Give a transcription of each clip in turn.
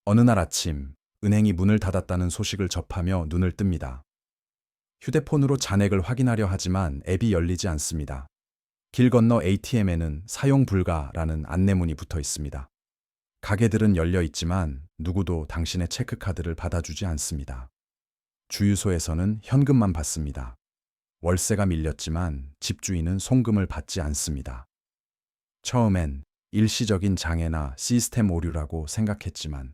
어느 날 아침, 은행이 문을 닫았다는 소식을 접하며 눈을 뜹니다. 휴대폰으로 잔액을 확인하려 하지만 앱이 열리지 않습니다. 길 건너 ATM에는 사용 불가라는 안내문이 붙어 있습니다. 가게들은 열려 있지만 누구도 당신의 체크카드를 받아주지 않습니다. 주유소에서는 현금만 받습니다. 월세가 밀렸지만 집주인은 송금을 받지 않습니다. 처음엔 일시적인 장애나 시스템 오류라고 생각했지만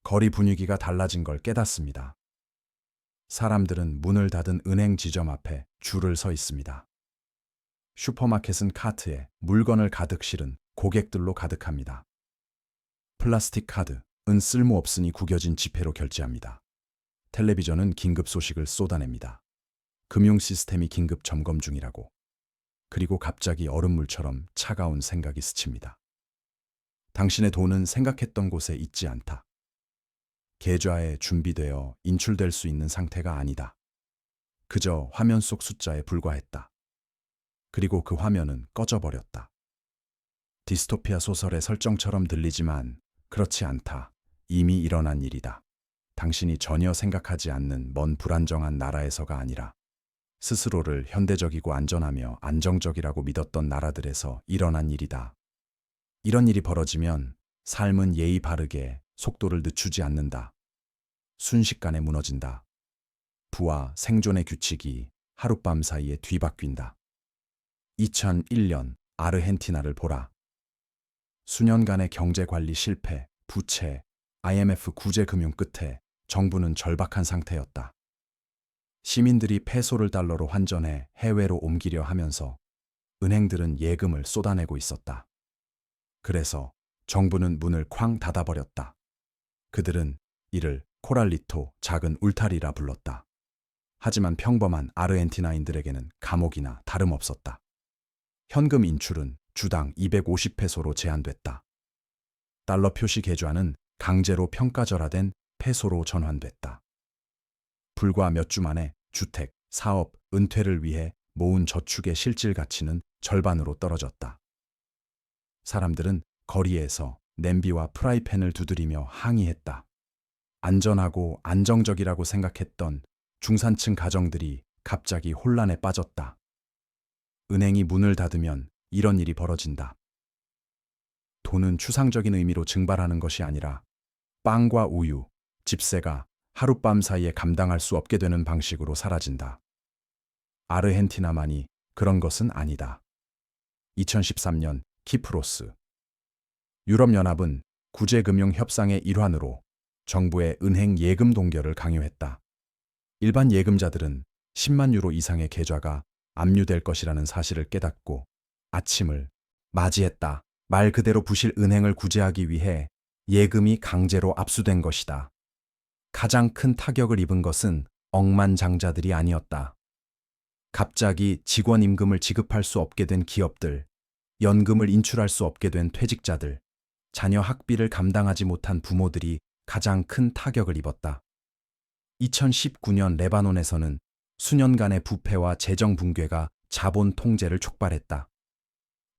거리 분위기가 달라진 걸 깨닫습니다. 사람들은 문을 닫은 은행 지점 앞에 줄을 서 있습니다. 슈퍼마켓은 카트에 물건을 가득 실은 고객들로 가득합니다. 플라스틱 카드, 은 쓸모없으니 구겨진 지폐로 결제합니다. 텔레비전은 긴급 소식을 쏟아냅니다. 금융 시스템이 긴급 점검 중이라고. 그리고 갑자기 얼음물처럼 차가운 생각이 스칩니다. 당신의 돈은 생각했던 곳에 있지 않다. 계좌에 준비되어 인출될 수 있는 상태가 아니다. 그저 화면 속 숫자에 불과했다. 그리고 그 화면은 꺼져버렸다. 디스토피아 소설의 설정처럼 들리지만 그렇지 않다. 이미 일어난 일이다. 당신이 전혀 생각하지 않는 먼 불안정한 나라에서가 아니라 스스로를 현대적이고 안전하며 안정적이라고 믿었던 나라들에서 일어난 일이다. 이런 일이 벌어지면 삶은 예의 바르게 속도를 늦추지 않는다. 순식간에 무너진다. 부와 생존의 규칙이 하룻밤 사이에 뒤바뀐다. 2001년 아르헨티나를 보라. 수년간의 경제관리 실패, 부채, IMF 구제 금융 끝에 정부는 절박한 상태였다. 시민들이 페소를 달러로 환전해 해외로 옮기려 하면서 은행들은 예금을 쏟아내고 있었다. 그래서 정부는 문을 쾅 닫아버렸다. 그들은 이를 코랄리토, 작은 울타리라 불렀다. 하지만 평범한 아르헨티나인들에게는 감옥이나 다름없었다. 현금 인출은 주당 250페소로 제한됐다. 달러 표시 계좌는 강제로 평가절하된 페소로 전환됐다. 불과 몇 주 만에 주택, 사업, 은퇴를 위해 모은 저축의 실질 가치는 절반으로 떨어졌다. 사람들은 거리에서 냄비와 프라이팬을 두드리며 항의했다. 안전하고 안정적이라고 생각했던 중산층 가정들이 갑자기 혼란에 빠졌다. 은행이 문을 닫으면 이런 일이 벌어진다. 돈은 추상적인 의미로 증발하는 것이 아니라 빵과 우유, 집세가 하룻밤 사이에 감당할 수 없게 되는 방식으로 사라진다. 아르헨티나만이 그런 것은 아니다. 2013년 키프로스. 유럽연합은 구제금융협상의 일환으로 정부의 은행 예금 동결을 강요했다. 일반 예금자들은 10만 유로 이상의 계좌가 압류될 것이라는 사실을 깨닫고 아침을 맞이했다. 말 그대로 부실 은행을 구제하기 위해 예금이 강제로 압수된 것이다. 가장 큰 타격을 입은 것은 억만장자들이 아니었다. 갑자기 직원 임금을 지급할 수 없게 된 기업들, 연금을 인출할 수 없게 된 퇴직자들, 자녀 학비를 감당하지 못한 부모들이 가장 큰 타격을 입었다. 2019년 레바논에서는 수년간의 부패와 재정 붕괴가 자본 통제를 촉발했다.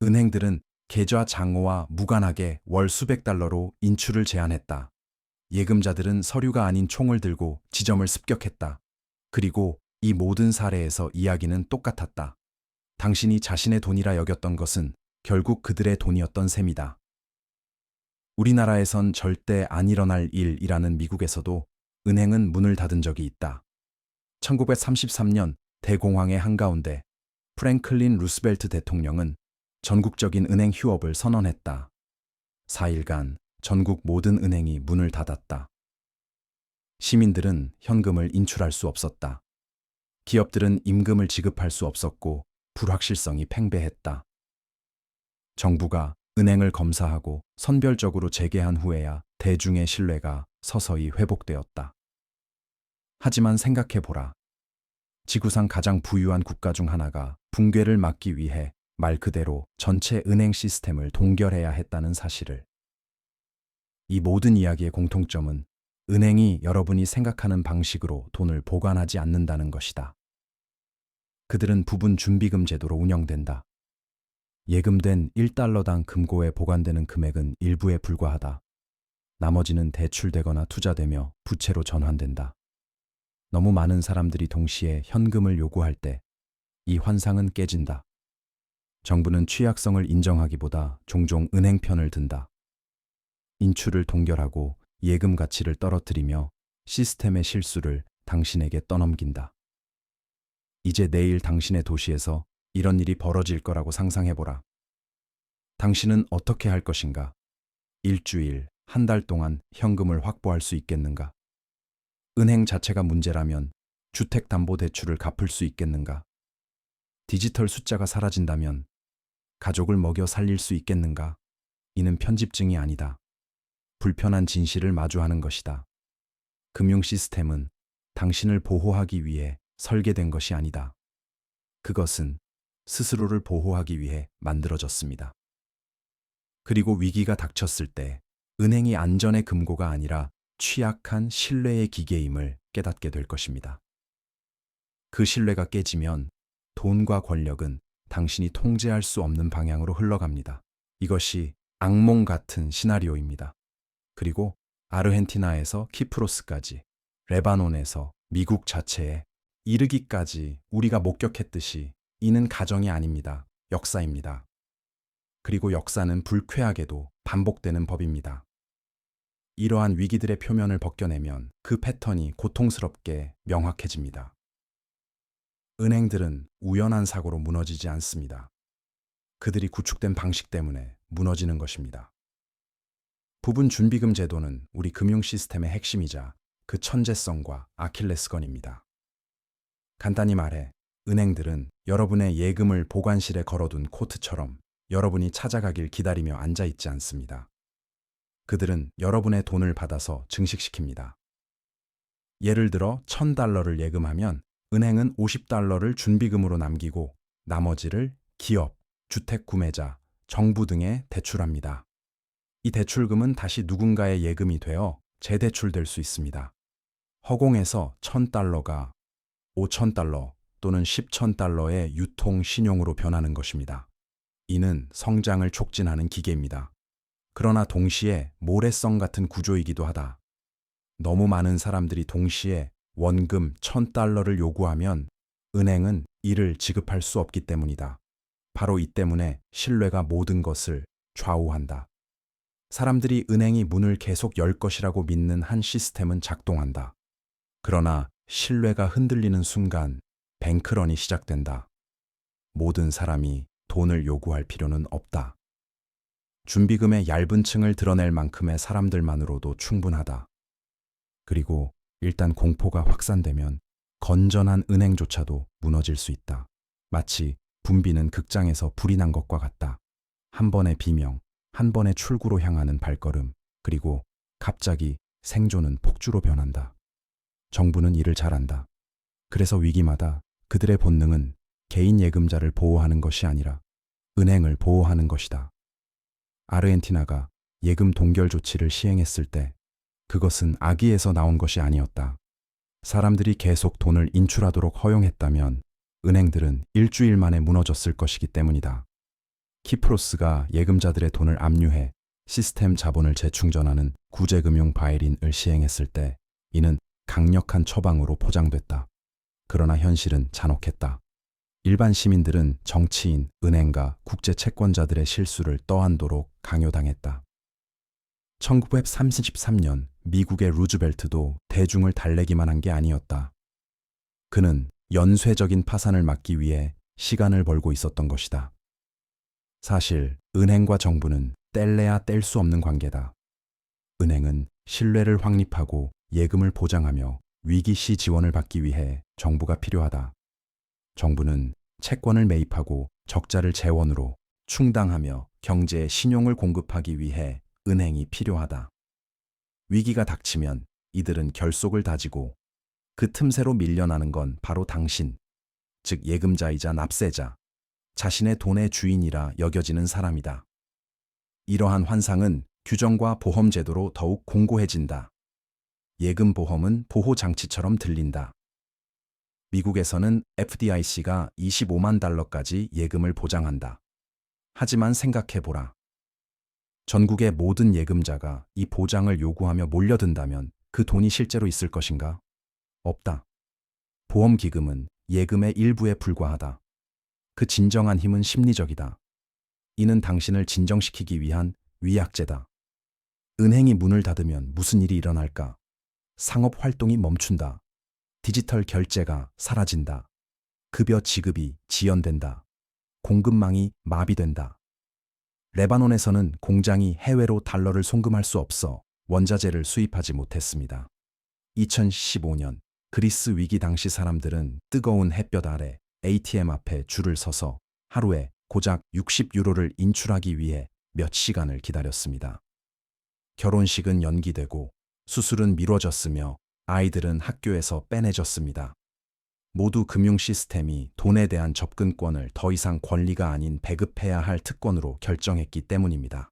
은행들은 계좌 장호와 무관하게 월 수백 달러로 인출을 제한했다. 예금자들은 서류가 아닌 총을 들고 지점을 습격했다. 그리고 이 모든 사례에서 이야기는 똑같았다. 당신이 자신의 돈이라 여겼던 것은 결국 그들의 돈이었던 셈이다. 우리나라에선 절대 안 일어날 일이라는 미국에서도 은행은 문을 닫은 적이 있다. 1933년 대공황의 한가운데 프랭클린 루스벨트 대통령은 전국적인 은행 휴업을 선언했다. 4일간 전국 모든 은행이 문을 닫았다. 시민들은 현금을 인출할 수 없었다. 기업들은 임금을 지급할 수 없었고 불확실성이 팽배했다. 정부가 은행을 검사하고 선별적으로 재개한 후에야 대중의 신뢰가 서서히 회복되었다. 하지만 생각해보라. 지구상 가장 부유한 국가 중 하나가 붕괴를 막기 위해 말 그대로 전체 은행 시스템을 동결해야 했다는 사실을. 이 모든 이야기의 공통점은 은행이 여러분이 생각하는 방식으로 돈을 보관하지 않는다는 것이다. 그들은 부분 준비금 제도로 운영된다. 예금된 1달러당 금고에 보관되는 금액은 일부에 불과하다. 나머지는 대출되거나 투자되며 부채로 전환된다. 너무 많은 사람들이 동시에 현금을 요구할 때 이 환상은 깨진다. 정부는 취약성을 인정하기보다 종종 은행 편을 든다. 인출을 동결하고 예금 가치를 떨어뜨리며 시스템의 실수를 당신에게 떠넘긴다. 이제 내일 당신의 도시에서 이런 일이 벌어질 거라고 상상해보라. 당신은 어떻게 할 것인가? 일주일, 한 달 동안 현금을 확보할 수 있겠는가? 은행 자체가 문제라면 주택담보대출을 갚을 수 있겠는가? 디지털 숫자가 사라진다면 가족을 먹여 살릴 수 있겠는가? 이는 편집증이 아니다. 불편한 진실을 마주하는 것이다. 금융 시스템은 당신을 보호하기 위해 설계된 것이 아니다. 그것은 스스로를 보호하기 위해 만들어졌습니다. 그리고 위기가 닥쳤을 때 은행이 안전의 금고가 아니라 취약한 신뢰의 기계임을 깨닫게 될 것입니다. 그 신뢰가 깨지면 돈과 권력은 당신이 통제할 수 없는 방향으로 흘러갑니다. 이것이 악몽 같은 시나리오입니다. 그리고 아르헨티나에서 키프로스까지, 레바논에서 미국 자체에 이르기까지 우리가 목격했듯이 이는 가정이 아닙니다. 역사입니다. 그리고 역사는 불쾌하게도 반복되는 법입니다. 이러한 위기들의 표면을 벗겨내면 그 패턴이 고통스럽게 명확해집니다. 은행들은 우연한 사고로 무너지지 않습니다. 그들이 구축된 방식 때문에 무너지는 것입니다. 부분 준비금 제도는 우리 금융 시스템의 핵심이자 그 천재성과 아킬레스건입니다. 간단히 말해, 은행들은 여러분의 예금을 보관실에 걸어둔 코트처럼 여러분이 찾아가길 기다리며 앉아있지 않습니다. 그들은 여러분의 돈을 받아서 증식시킵니다. 예를 들어 $1,000를 예금하면 은행은 $50를 준비금으로 남기고 나머지를 기업, 주택 구매자, 정부 등에 대출합니다. 이 대출금은 다시 누군가의 예금이 되어 재대출될 수 있습니다. 허공에서 $1,000가 $5,000 또는 $10,000의 유통 신용으로 변하는 것입니다. 이는 성장을 촉진하는 기계입니다. 그러나 동시에 모래성 같은 구조이기도 하다. 너무 많은 사람들이 동시에 원금 $1,000를 요구하면 은행은 이를 지급할 수 없기 때문이다. 바로 이 때문에 신뢰가 모든 것을 좌우한다. 사람들이 은행이 문을 계속 열 것이라고 믿는 한 시스템은 작동한다. 그러나 신뢰가 흔들리는 순간 뱅크런이 시작된다. 모든 사람이 돈을 요구할 필요는 없다. 준비금의 얇은 층을 드러낼 만큼의 사람들만으로도 충분하다. 그리고 일단 공포가 확산되면 건전한 은행조차도 무너질 수 있다. 마치 분비는 극장에서 불이 난 것과 같다. 한 번의 비명, 한 번의 출구로 향하는 발걸음, 그리고 갑자기 생존은 폭주로 변한다. 정부는 이를 잘한다. 그래서 위기마다 그들의 본능은 개인 예금자를 보호하는 것이 아니라 은행을 보호하는 것이다. 아르헨티나가 예금 동결 조치를 시행했을 때 그것은 악의에서 나온 것이 아니었다. 사람들이 계속 돈을 인출하도록 허용했다면 은행들은 일주일 만에 무너졌을 것이기 때문이다. 키프로스가 예금자들의 돈을 압류해 시스템 자본을 재충전하는 구제금융 바이린을 시행했을 때 이는 강력한 처방으로 포장됐다. 그러나 현실은 잔혹했다. 일반 시민들은 정치인, 은행가, 국제 채권자들의 실수를 떠안도록 강요당했다. 1933년 미국의 루즈벨트도 대중을 달래기만 한 게 아니었다. 그는 연쇄적인 파산을 막기 위해 시간을 벌고 있었던 것이다. 사실 은행과 정부는 뗄래야 뗄 수 없는 관계다. 은행은 신뢰를 확립하고 예금을 보장하며 위기 시 지원을 받기 위해 정부가 필요하다. 정부는 채권을 매입하고 적자를 재원으로 충당하며 경제에 신용을 공급하기 위해 은행이 필요하다. 위기가 닥치면 이들은 결속을 다지고 그 틈새로 밀려나는 건 바로 당신, 즉 예금자이자 납세자, 자신의 돈의 주인이라 여겨지는 사람이다. 이러한 환상은 규정과 보험 제도로 더욱 공고해진다. 예금 보험은 보호장치처럼 들린다. 미국에서는 FDIC가 $25만 까지 예금을 보장한다. 하지만 생각해보라. 전국의 모든 예금자가 이 보장을 요구하며 몰려든다면 그 돈이 실제로 있을 것인가? 없다. 보험기금은 예금의 일부에 불과하다. 그 진정한 힘은 심리적이다. 이는 당신을 진정시키기 위한 위약제다. 은행이 문을 닫으면 무슨 일이 일어날까? 상업 활동이 멈춘다. 디지털 결제가 사라진다. 급여 지급이 지연된다. 공급망이 마비된다. 레바논에서는 공장이 해외로 달러를 송금할 수 없어 원자재를 수입하지 못했습니다. 2015년 그리스 위기 당시 사람들은 뜨거운 햇볕 아래 ATM 앞에 줄을 서서 하루에 고작 60유로를 인출하기 위해 몇 시간을 기다렸습니다. 결혼식은 연기되고 수술은 미뤄졌으며 아이들은 학교에서 빼내졌습니다. 모두 금융 시스템이 돈에 대한 접근권을 더 이상 권리가 아닌 배급해야 할 특권으로 결정했기 때문입니다.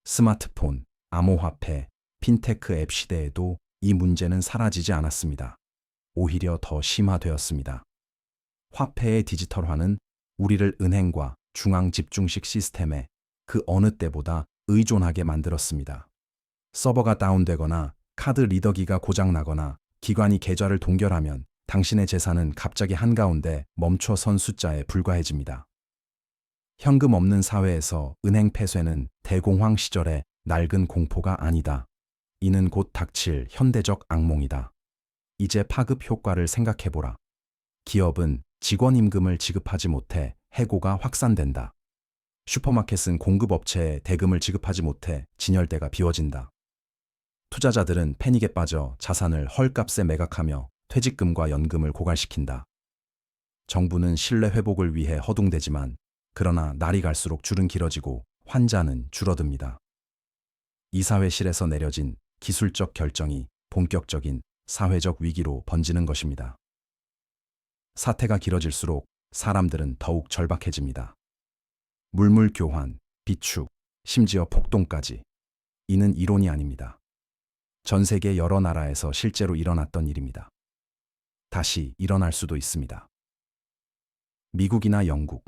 스마트폰, 암호화폐, 핀테크 앱 시대에도 이 문제는 사라지지 않았습니다. 오히려 더 심화되었습니다. 화폐의 디지털화는 우리를 은행과 중앙 집중식 시스템에 그 어느 때보다 의존하게 만들었습니다. 서버가 다운되거나 카드 리더기가 고장나거나 기관이 계좌를 동결하면 당신의 재산은 갑자기 한가운데 멈춰선 숫자에 불과해집니다. 현금 없는 사회에서 은행 폐쇄는 대공황 시절의 낡은 공포가 아니다. 이는 곧 닥칠 현대적 악몽이다. 이제 파급 효과를 생각해보라. 기업은 직원 임금을 지급하지 못해 해고가 확산된다. 슈퍼마켓은 공급업체에 대금을 지급하지 못해 진열대가 비워진다. 투자자들은 패닉에 빠져 자산을 헐값에 매각하며 퇴직금과 연금을 고갈시킨다. 정부는 신뢰 회복을 위해 허둥대지만 그러나 날이 갈수록 줄은 길어지고 환자는 줄어듭니다. 이사회실에서 내려진 기술적 결정이 본격적인 사회적 위기로 번지는 것입니다. 사태가 길어질수록 사람들은 더욱 절박해집니다. 물물 교환, 비축, 심지어 폭동까지. 이는 이론이 아닙니다. 전 세계 여러 나라에서 실제로 일어났던 일입니다. 다시 일어날 수도 있습니다. 미국이나 영국,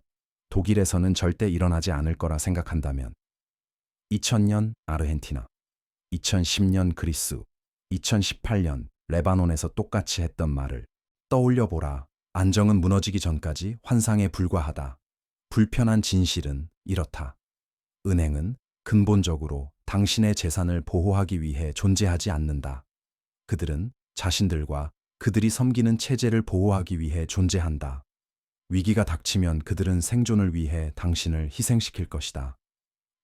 독일에서는 절대 일어나지 않을 거라 생각한다면 2000년 아르헨티나, 2010년 그리스, 2018년 레바논에서 똑같이 했던 말을 떠올려보라. 안정은 무너지기 전까지 환상에 불과하다. 불편한 진실은 이렇다. 은행은 근본적으로 당신의 재산을 보호하기 위해 존재하지 않는다. 그들은 자신들과 그들이 섬기는 체제를 보호하기 위해 존재한다. 위기가 닥치면 그들은 생존을 위해 당신을 희생시킬 것이다.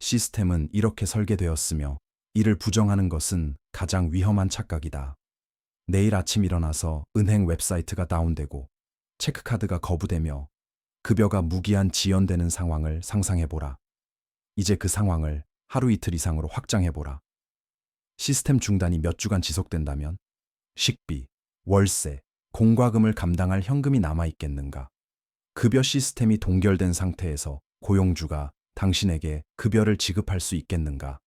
시스템은 이렇게 설계되었으며 이를 부정하는 것은 가장 위험한 착각이다. 내일 아침 일어나서 은행 웹사이트가 다운되고 체크카드가 거부되며 급여가 무기한 지연되는 상황을 상상해보라. 이제 그 상황을 하루 이틀 이상으로 확장해보라. 시스템 중단이 몇 주간 지속된다면 식비, 월세, 공과금을 감당할 현금이 남아있겠는가? 급여 시스템이 동결된 상태에서 고용주가 당신에게 급여를 지급할 수 있겠는가?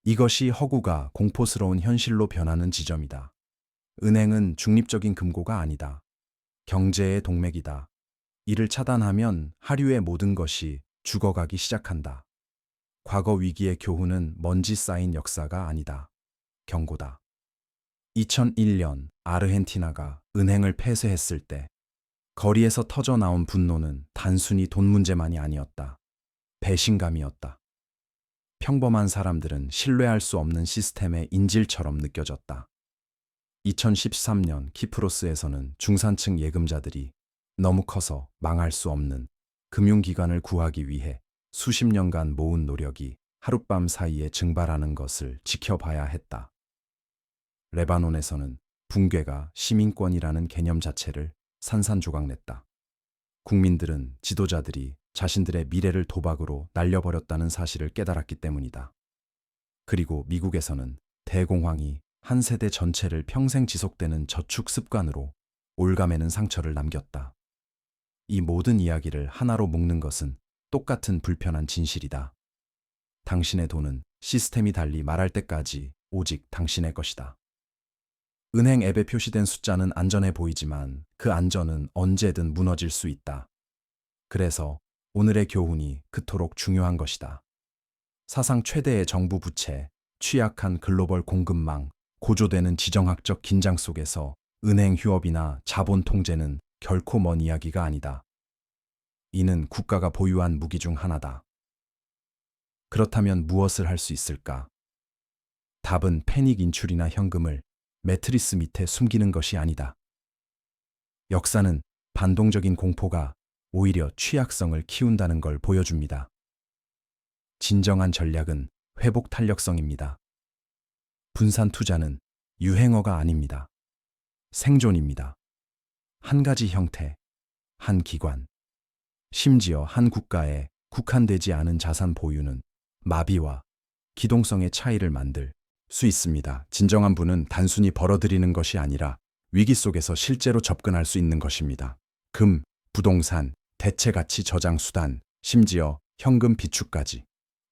이것이 허구가 공포스러운 현실로 변하는 지점이다. 은행은 중립적인 금고가 아니다. 경제의 동맥이다. 이를 차단하면 하류의 모든 것이 죽어가기 시작한다. 과거 위기의 교훈은 먼지 쌓인 역사가 아니다. 경고다. 2001년 아르헨티나가 은행을 폐쇄했을 때 거리에서 터져나온 분노는 단순히 돈 문제만이 아니었다. 배신감이었다. 평범한 사람들은 신뢰할 수 없는 시스템의 인질처럼 느껴졌다. 2013년 키프로스에서는 중산층 예금자들이 너무 커서 망할 수 없는 금융기관을 구하기 위해 수십 년간 모은 노력이 하룻밤 사이에 증발하는 것을 지켜봐야 했다. 레바논에서는 붕괴가 시민권이라는 개념 자체를 산산조각냈다. 국민들은 지도자들이 자신들의 미래를 도박으로 날려버렸다는 사실을 깨달았기 때문이다. 그리고 미국에서는 대공황이 한 세대 전체를 평생 지속되는 저축 습관으로 올가매는 상처를 남겼다. 이 모든 이야기를 하나로 묶는 것은 똑같은 불편한 진실이다. 당신의 돈은 시스템이 달리 말할 때까지 오직 당신의 것이다. 은행 앱에 표시된 숫자는 안전해 보이지만 그 안전은 언제든 무너질 수 있다. 그래서 오늘의 교훈이 그토록 중요한 것이다. 사상 최대의 정부 부채, 취약한 글로벌 공급망, 고조되는 지정학적 긴장 속에서 은행 휴업이나 자본 통제는 결코 먼 이야기가 아니다. 이는 국가가 보유한 무기 중 하나다. 그렇다면 무엇을 할 수 있을까? 답은 패닉 인출이나 현금을 매트리스 밑에 숨기는 것이 아니다. 역사는 반동적인 공포가 오히려 취약성을 키운다는 걸 보여줍니다. 진정한 전략은 회복 탄력성입니다. 분산 투자는 유행어가 아닙니다. 생존입니다. 한 가지 형태, 한 기관, 심지어 한 국가에 국한되지 않은 자산 보유는 마비와 기동성의 차이를 만들 수 있습니다. 진정한 부는 단순히 벌어들이는 것이 아니라 위기 속에서 실제로 접근할 수 있는 것입니다. 금, 부동산, 대체 가치 저장 수단, 심지어 현금 비축까지.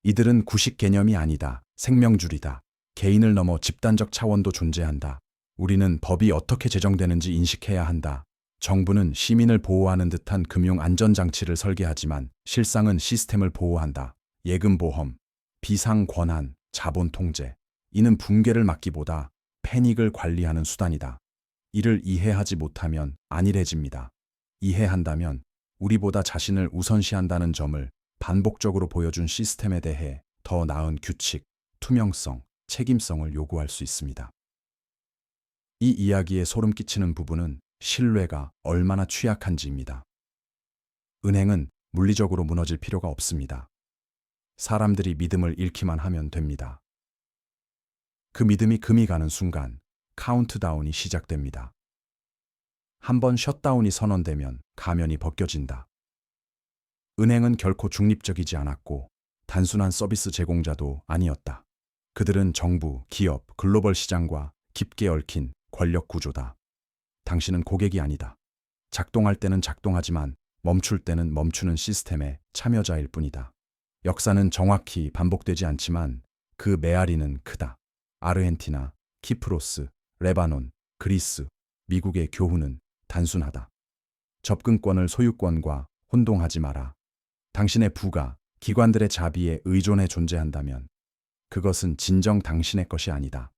이들은 구식 개념이 아니다. 생명줄이다. 개인을 넘어 집단적 차원도 존재한다. 우리는 법이 어떻게 제정되는지 인식해야 한다. 정부는 시민을 보호하는 듯한 금융 안전장치를 설계하지만 실상은 시스템을 보호한다. 예금보험, 비상권한, 자본 통제. 이는 붕괴를 막기보다 패닉을 관리하는 수단이다. 이를 이해하지 못하면 안일해집니다. 이해한다면 우리보다 자신을 우선시한다는 점을 반복적으로 보여준 시스템에 대해 더 나은 규칙, 투명성, 책임성을 요구할 수 있습니다. 이 이야기에 소름 끼치는 부분은 신뢰가 얼마나 취약한지입니다. 은행은 물리적으로 무너질 필요가 없습니다. 사람들이 믿음을 잃기만 하면 됩니다. 그 믿음이 금이 가는 순간 카운트다운이 시작됩니다. 한번 셧다운이 선언되면 가면이 벗겨진다. 은행은 결코 중립적이지 않았고 단순한 서비스 제공자도 아니었다. 그들은 정부, 기업, 글로벌 시장과 깊게 얽힌 권력 구조다. 당신은 고객이 아니다. 작동할 때는 작동하지만 멈출 때는 멈추는 시스템의 참여자일 뿐이다. 역사는 정확히 반복되지 않지만 그 메아리는 크다. 아르헨티나, 키프로스, 레바논, 그리스, 미국의 교훈은 단순하다. 접근권을 소유권과 혼동하지 마라. 당신의 부가 기관들의 자비에 의존해 존재한다면 그것은 진정 당신의 것이 아니다.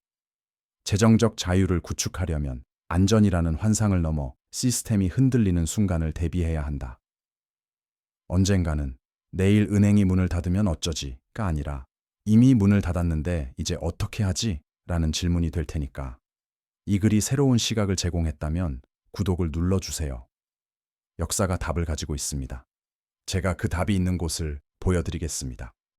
재정적 자유를 구축하려면 안전이라는 환상을 넘어 시스템이 흔들리는 순간을 대비해야 한다. 언젠가는 내일 은행이 문을 닫으면 어쩌지가 아니라 이미 문을 닫았는데 이제 어떻게 하지? 라는 질문이 될 테니까. 이 글이 새로운 시각을 제공했다면 구독을 눌러주세요. 역사가 답을 가지고 있습니다. 제가 그 답이 있는 곳을 보여드리겠습니다.